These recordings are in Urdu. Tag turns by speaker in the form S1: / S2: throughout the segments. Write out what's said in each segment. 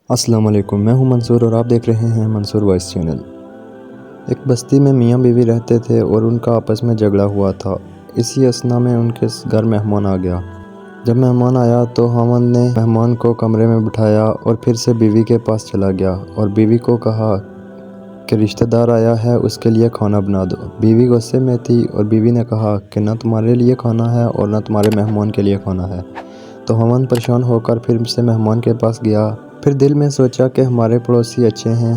S1: السلام علیکم، میں ہوں منصور اور آپ دیکھ رہے ہیں منصور وائس چینل۔ ایک بستی میں میاں بیوی رہتے تھے اور ان کا آپس میں جھگڑا ہوا تھا۔ اسی اثنا میں ان کے گھر مہمان آ گیا۔ جب مہمان آیا تو خاوند نے مہمان کو کمرے میں بٹھایا اور پھر سے بیوی کے پاس چلا گیا اور بیوی کو کہا کہ رشتہ دار آیا ہے، اس کے لیے کھانا بنا دو۔ بیوی غصے میں تھی اور بیوی نے کہا کہ نہ تمہارے لیے کھانا ہے اور نہ تمہارے مہمان کے لیے کھانا ہے۔ تو خاوند پریشان ہو کر پھر سے مہمان کے پاس گیا۔ پھر دل میں سوچا کہ ہمارے پڑوسی اچھے ہیں،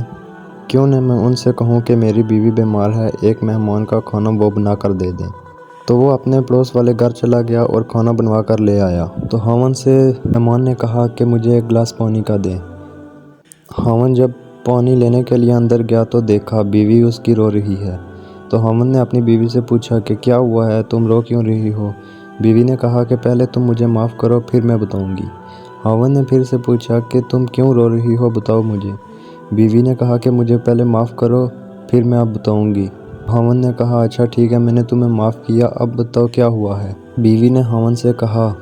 S1: کیوں نہ میں ان سے کہوں کہ میری بیوی بیمار ہے، ایک مہمان کا کھانا وہ بنا کر دے دیں۔ تو وہ اپنے پڑوس والے گھر چلا گیا اور کھانا بنوا کر لے آیا۔ تو خاوند سے مہمان نے کہا کہ مجھے ایک گلاس پانی کا دیں۔ خاوند جب پانی لینے کے لیے اندر گیا تو دیکھا بیوی اس کی رو رہی ہے۔ تو خاوند نے اپنی بیوی سے پوچھا کہ کیا ہوا ہے، تم رو کیوں رہی ہو؟ بیوی نے کہا کہ پہلے تم مجھے معاف کرو پھر میں بتاؤں گی۔ خاوند نے پھر سے پوچھا کہ تم کیوں رو رہی ہو، بتاؤ مجھے۔ بیوی نے کہا کہ مجھے پہلے معاف کرو پھر میں اب بتاؤں گی۔ خاوند نے کہا اچھا ٹھیک ہے، میں نے تمہیں معاف کیا، اب بتاؤ کیا ہوا ہے۔ بیوی نے خاوند سے کہا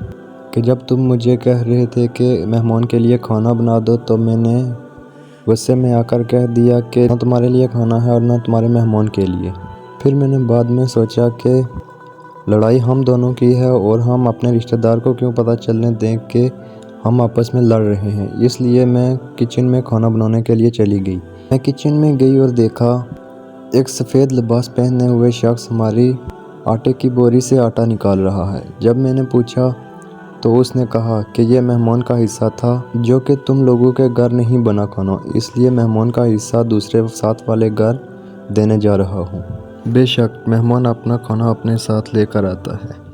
S1: کہ جب تم مجھے کہہ رہے تھے کہ مہمان کے لیے کھانا بنا دو تو میں نے غصے میں آ کر کہہ دیا کہ نہ تمہارے لیے کھانا ہے اور نہ تمہارے مہمان کے لیے۔ پھر میں نے بعد میں سوچا کہ لڑائی ہم دونوں کی ہے اور ہم اپنے رشتہ دار کو کیوں پتہ چلنے دیں کہ ہم آپس میں لڑ رہے ہیں، اس لیے میں کچن میں کھانا بنانے کے لیے چلی گئی۔ میں کچن میں گئی اور دیکھا ایک سفید لباس پہنے ہوئے شخص ہماری آٹے کی بوری سے آٹا نکال رہا ہے۔ جب میں نے پوچھا تو اس نے کہا کہ یہ مہمان کا حصہ تھا جو کہ تم لوگوں کے گھر نہیں بنا کھانا، اس لیے مہمان کا حصہ دوسرے ساتھ والے گھر دینے جا رہا ہوں۔ بے شک مہمان اپنا کھانا اپنے ساتھ لے کر آتا ہے۔